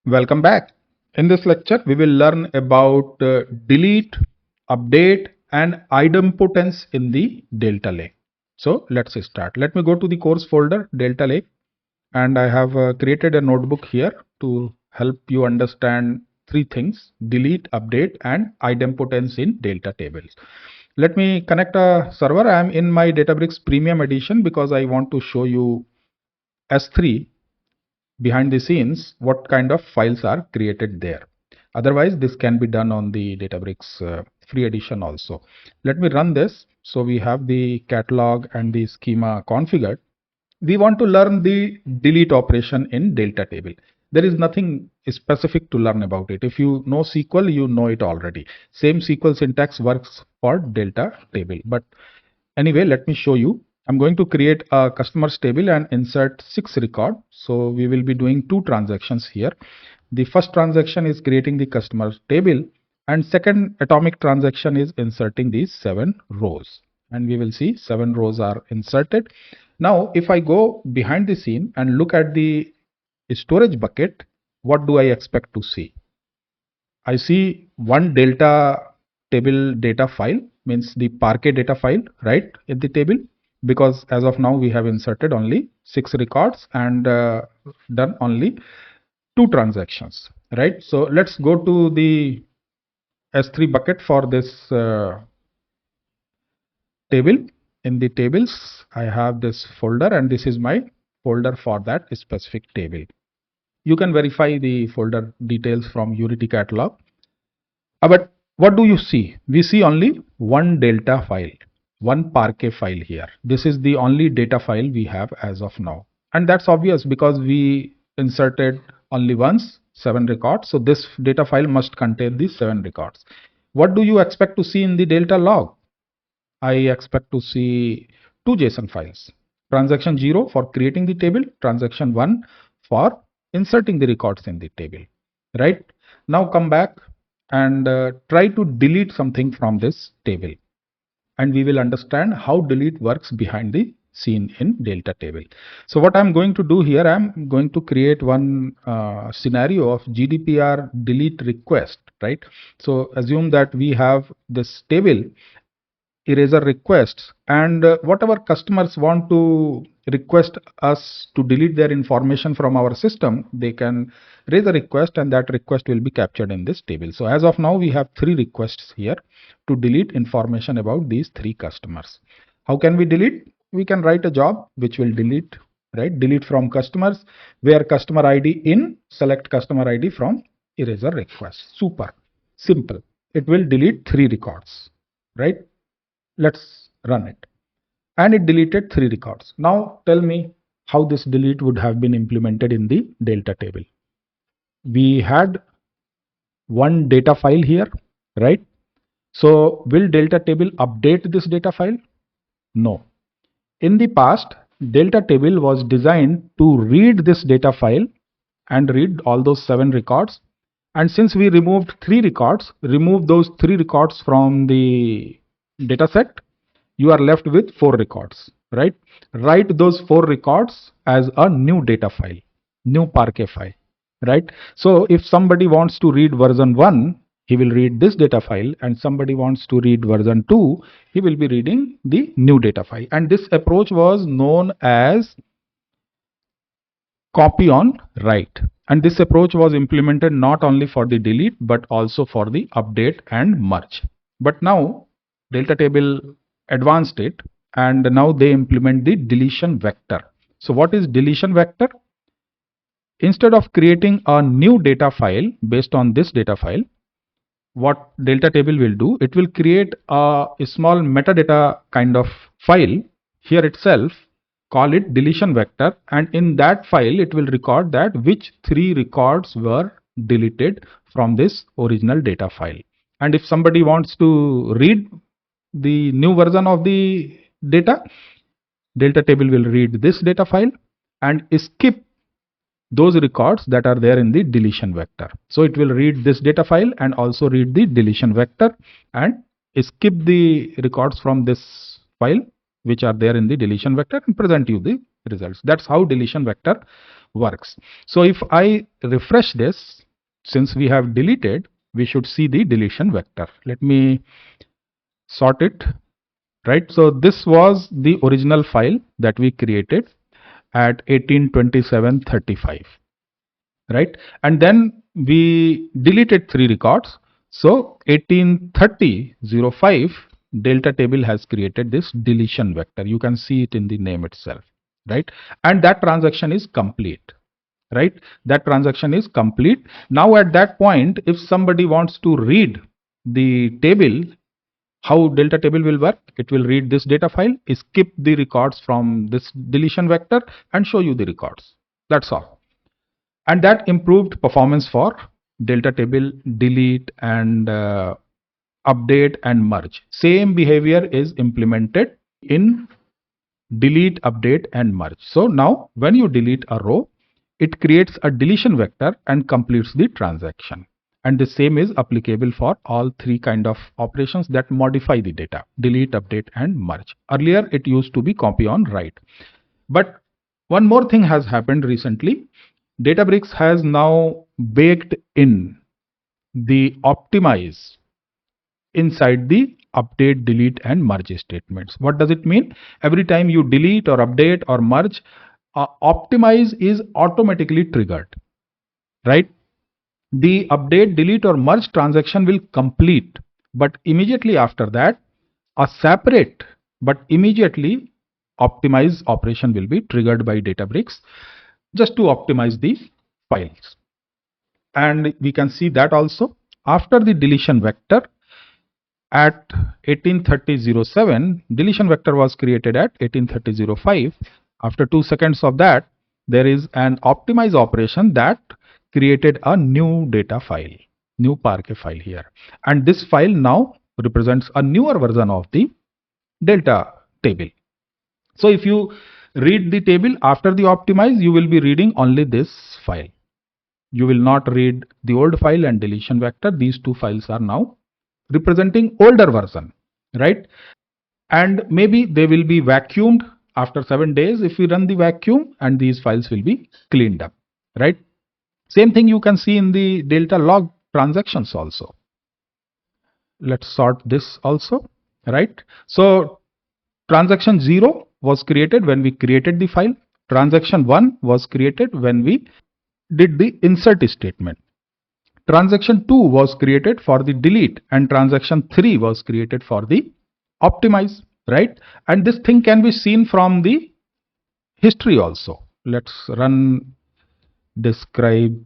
Welcome back. In this lecture, we will learn about delete, update, and idempotence in the Delta Lake. So let's start. Let me go to the course folder, Delta Lake, and I have created a notebook here to help you understand three things: delete, update, and idempotence in Delta tables. Let me connect a server. I am in my Databricks Premium Edition because I want to show you S3 behind the scenes what kind of files are created there. Otherwise, this can be done on the Databricks free edition also. Let me run this. So we have the catalog and the schema configured. We want to learn the delete operation in Delta table. There is nothing specific to learn about it. If you know SQL, you know it already. Same SQL syntax works for Delta table. But anyway, let me show you. I'm going to create a customers table and insert 6 record. So we will be doing 2 transactions here. The first transaction is creating the customer table, and second atomic transaction is inserting these 7 rows. And we will see 7 rows are inserted. Now, if I go behind the scene and look at the storage bucket, what do I expect to see? I see one delta table data file, means the Parquet data file, right, in the table, because as of now we have inserted only 6 records and done only 2 transactions, right? So let's go to the S3 bucket for this table. In the tables, I have this folder, and this is my folder for that specific table. You can verify the folder details from Unity catalog. But what do you see? We see only one delta file, one Parquet file here. This is the only data file we have as of now. And that's obvious because we inserted only once 7 records. So this data file must contain these 7 records. What do you expect to see in the delta log? I expect to see 2 JSON files. Transaction 0 for creating the table, transaction 1 for inserting the records in the table, right? Now come back and try to delete something from this table, and we will understand how delete works behind the scene in Delta table. So what I'm going to do here, I'm going to create one scenario of GDPR delete request, right? So assume that we have this table eraser requests, and whatever customers want to request us to delete their information from our system, they can raise a request and that request will be captured in this table. So as of now we have 3 requests here to delete information about these 3 customers. How can we delete? We can write a job which will delete, right? Delete from customers, where customer ID in, select customer ID from eraser request. Super simple. It will delete 3 records, right? Let's run it. And it deleted 3 records. Now tell me how this delete would have been implemented in the Delta table. We had one data file here, right? So will Delta table update this data file? No. In the past, Delta table was designed to read this data file and read all those 7 records. And since we removed 3 records, remove those 3 records from the data set, you are left with 4 records, right? Write those 4 records as a new data file, new Parquet file, right? So if somebody wants to read version 1, he will read this data file, and somebody wants to read version 2, he will be reading the new data file. And this approach was known as copy on write. And this approach was implemented not only for the delete but also for the update and merge. But now Delta table advanced it, and now they implement the deletion vector. So what is deletion vector? Instead of creating a new data file based on this data file, what Delta table will do, it will create a small metadata kind of file here itself, call it deletion vector, and in that file it will record that which 3 records were deleted from this original data file. And if somebody wants to read the new version of the data, Delta table will read this data file and skip those records that are there in the deletion vector. So it will read this data file and also read the deletion vector and skip the records from this file which are there in the deletion vector and present you the results. That's how deletion vector works. So if I refresh this, since we have deleted, we should see the deletion vector. Let me sort it, right? So this was the original file that we created at 182735, right? And then we deleted 3 records. So 183005 delta table has created this deletion vector. You can see it in the name itself, right? And that transaction is complete, right? That transaction is complete. Now at that point, if somebody wants to read the table, how delta table will work? It will read this data file, skip the records from this deletion vector and show you the records. That's all. And that improved performance for delta table delete and update and merge. Same behavior is implemented in delete, update and merge. So now when you delete a row, it creates a deletion vector and completes the transaction. And the same is applicable for all 3 kind of operations that modify the data: delete, update and merge. Earlier it used to be copy on write. But one more thing has happened recently. Databricks has now baked in the optimize inside the update, delete and merge statements. What does it mean? Every time you delete or update or merge, optimize is automatically triggered, right? The update, delete or merge transaction will complete, but immediately after that, a separate but immediately optimize operation will be triggered by Databricks just to optimize the files. And we can see that also after the deletion vector at 183007, deletion vector was created at 183005. After 2 seconds of that, there is an optimize operation that created a new data file, new Parquet file here. And this file now represents a newer version of the delta table. So if you read the table after the optimize, you will be reading only this file. You will not read the old file and deletion vector. These 2 files are now representing older version, right? And maybe they will be vacuumed after 7 days if we run the vacuum, and these files will be cleaned up, right? Same thing you can see in the delta log transactions also. Let's sort this also, right? So transaction 0 was created when we created the file. Transaction 1 was created when we did the insert statement. Transaction 2 was created for the delete and transaction 3 was created for the optimize, right? And this thing can be seen from the history also. Let's run describe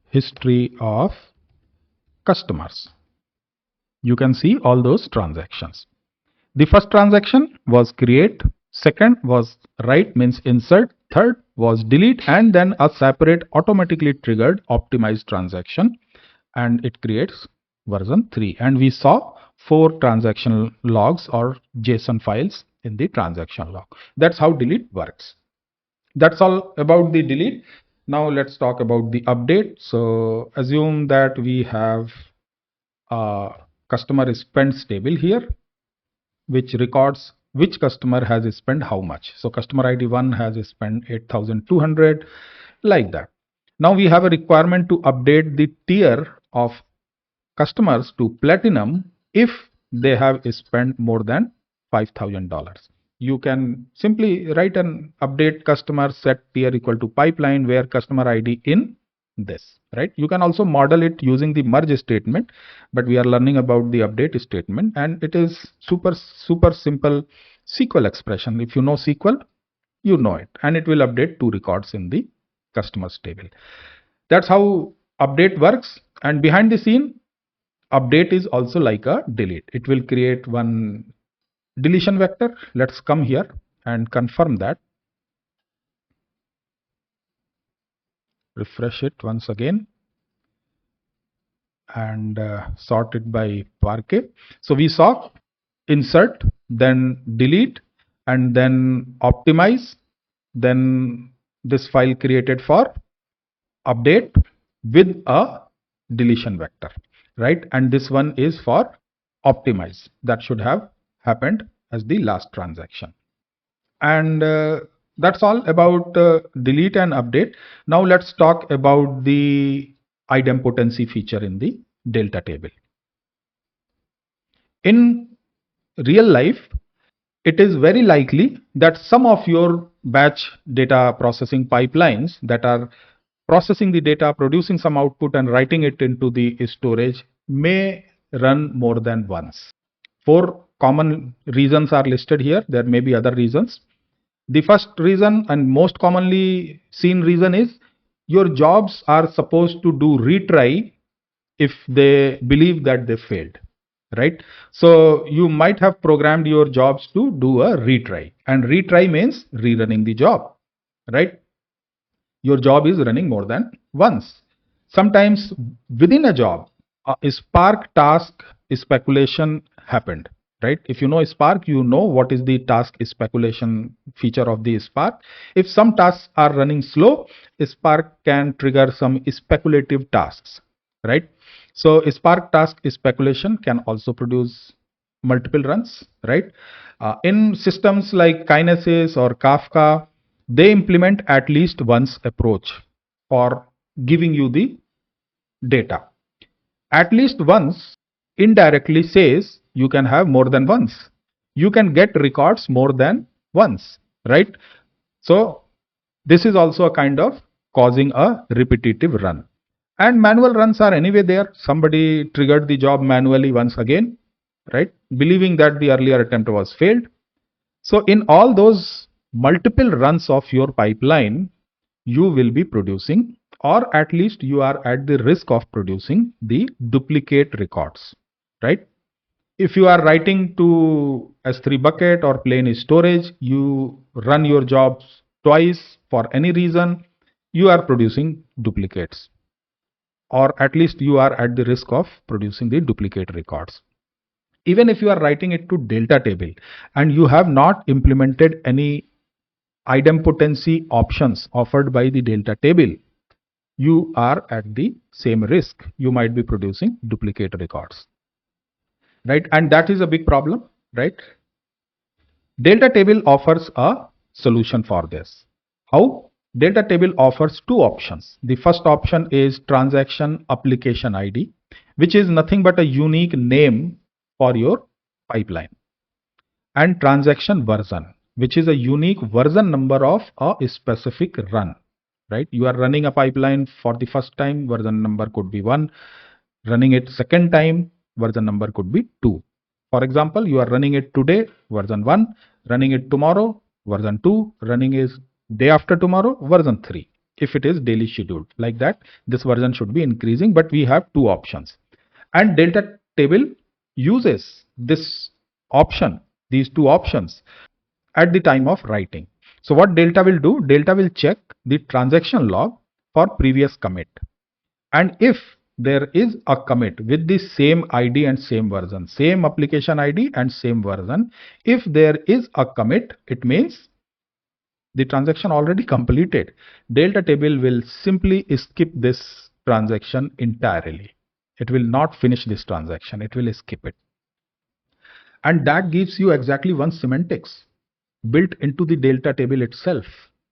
history of customers. You can see all those transactions. The first transaction was create, second was write means insert, third was delete, and then a separate automatically triggered optimized transaction, and it creates version 3. And we saw 4 transactional logs or JSON files in the transaction log. That's how delete works. That's all about the delete. Now let's talk about the update. So assume that we have a customer spends table here, which records which customer has spent how much. So customer ID 1 has spent 8,200, like that. Now we have a requirement to update the tier of customers to platinum if they have spent more than $5,000. You can simply write an update customer set tier equal to pipeline where customer ID in this, right? You can also model it using the merge statement, but we are learning about the update statement, and it is super simple SQL expression. If you know SQL, you know it, and it will update 2 records in the customers table. That's how update works. And behind the scene, update is also like a delete. It will create one deletion vector. Let's come here and confirm that. Refresh it once again and sort it by Parquet. So we saw insert, then delete, and then optimize, then this file created for update with a deletion vector, right? And this one is for optimize. That should have happened as the last transaction. And That's all about delete and update. Now let's talk about the idempotency feature in the delta table. In real life, it is very likely that some of your batch data processing pipelines that are processing the data, producing some output and writing it into the storage may run more than once. Four common reasons are listed here. There may be other reasons. The first reason and most commonly seen reason is your jobs are supposed to do retry if they believe that they failed, right? So you might have programmed your jobs to do a retry, and retry means rerunning the job, right? Your job is running more than once. Sometimes within a job, a Spark task speculation happened, right? If you know Spark, you know what is the task speculation feature of the Spark. If some tasks are running slow, Spark can trigger some speculative tasks, right? So Spark task speculation can also produce multiple runs, right? In systems like Kinesis or Kafka, they implement at least once approach for giving you the data. At least once indirectly says you can have more than once. You can get records more than once, right? So this is also a kind of causing a repetitive run. And manual runs are anyway there. Somebody triggered the job manually once again, right? Believing that the earlier attempt was failed. So in all those multiple runs of your pipeline, you will be producing, or at least you are at the risk of producing the duplicate records, right? If you are writing to S3 bucket or plain storage, you run your jobs twice for any reason, you are producing duplicates, or at least you are at the risk of producing the duplicate records. Even if you are writing it to delta table and you have not implemented any idempotency options offered by the delta table, you are at the same risk. You might be producing duplicate records, right? And that is a big problem, right? Delta table offers a solution for this. How? Delta table offers two options. The first option is transaction application ID, which is nothing but a unique name for your pipeline, and transaction version, which is a unique version number of a specific run, right? You are running a pipeline for the first time, version number could be 1. Running it second time, version number could be 2. For example, you are running it today, version 1, running it tomorrow, version 2, running is day after tomorrow, version 3. If it is daily scheduled, like that, this version should be increasing, but we have two options. And delta table uses this option, these two options, at the time of writing. So what delta will do? Delta will check the transaction log for previous commit. And if there is a commit with the same ID and same version, same application ID and same version, if there is a commit, it means the transaction already completed. Delta table will simply skip this transaction entirely. It will not finish this transaction. It will skip it. And that gives you exactly one semantics built into the delta table itself,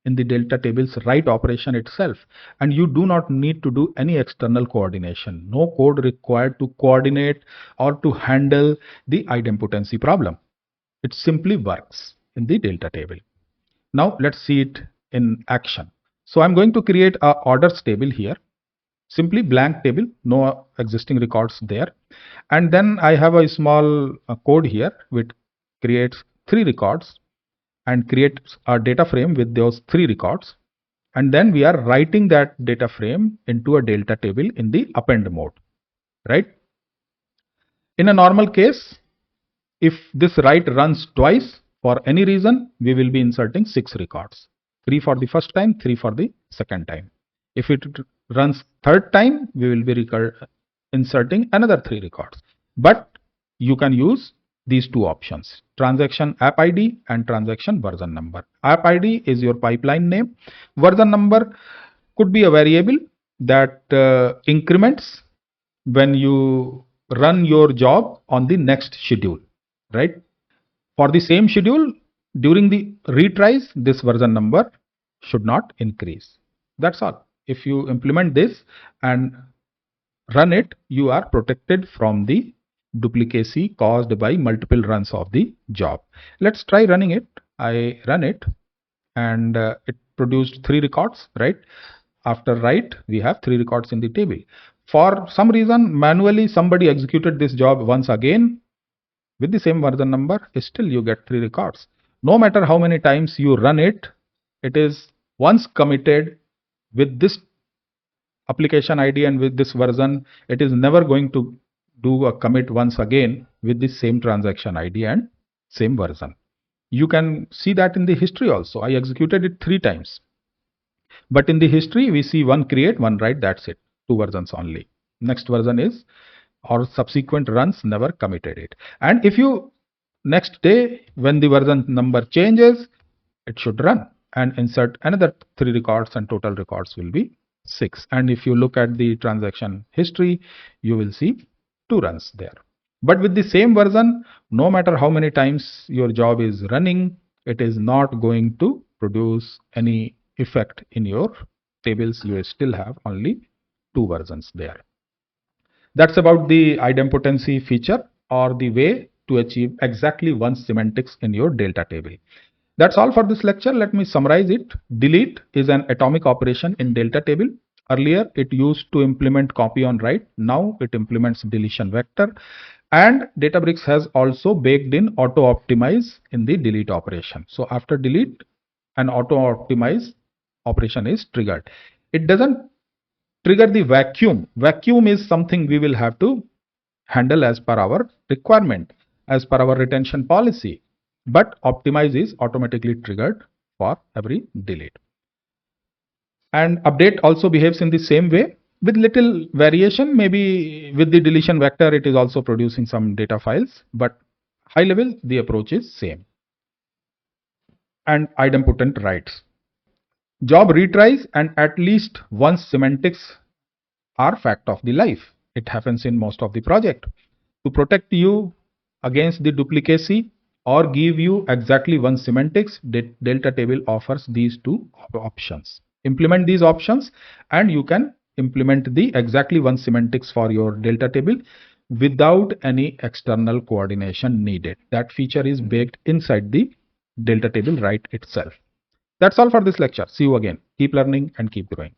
in the delta table's write operation itself. And you do not need to do any external coordination. No code required to coordinate or to handle the idempotency problem. It simply works in the delta table. Now let's see it in action. So I'm going to create a orders table here. Simply blank table, no existing records there. And then I have a small code here which creates 3 records and creates a data frame with those 3 records. And then we are writing that data frame into a delta table in the append mode, right? In a normal case, if this write runs twice for any reason, we will be inserting 6 records, 3 for the first time, 3 for the second time. If it runs third time, we will be inserting another 3 records. But you can use these two options, transaction app ID and transaction version number. App ID is your pipeline name. Version number could be a variable that increments when you run your job on the next schedule, right? For the same schedule, During the retries, this version number should not increase. That's all. If you implement this and run it, you are protected from the duplicacy caused by multiple runs of the job. Let's try running it. I run it and it produced 3 records, right? After write, we have 3 records in the table. For some reason, manually somebody executed this job once again with the same version number, still you get 3 records. No matter how many times you run it, it is once committed with this application ID and with this version, it is never going to do a commit once again with the same transaction ID and same version. You can see that in the history also. I executed it 3 times. But in the history, we see one create, one write, that's it. 2 versions only. Next version is, or subsequent runs never committed it. And if you next day, when the version number changes, it should run and insert another 3 records and total records will be 6. And if you look at the transaction history, you will see 2 runs there. But with the same version, no matter how many times your job is running, it is not going to produce any effect in your tables. You still have only 2 versions there. That's about the idempotency feature, or the way to achieve exactly one semantics in your delta table. That's all for this lecture. Let me summarize it. Delete is an atomic operation in delta table. Earlier it used to implement copy on write. Now it implements deletion vector. And Databricks has also baked in auto optimize in the delete operation. So after delete, an auto optimize operation is triggered. It doesn't trigger the vacuum. Vacuum is something we will have to handle as per our requirement, as per our retention policy. But optimize is automatically triggered for every delete. And update also behaves in the same way with little variation. Maybe with the deletion vector, it is also producing some data files, but high level, the approach is same. And idempotent writes. Job retries and at least once semantics are fact of the life. It happens in most of the project. To protect you against the duplicacy or give you exactly one semantics, delta table offers these 2 options. Implement these options and you can implement the exactly one semantics for your delta table without any external coordination needed. That feature is baked inside the delta table write itself. That's all for this lecture. See you again. Keep learning and keep growing.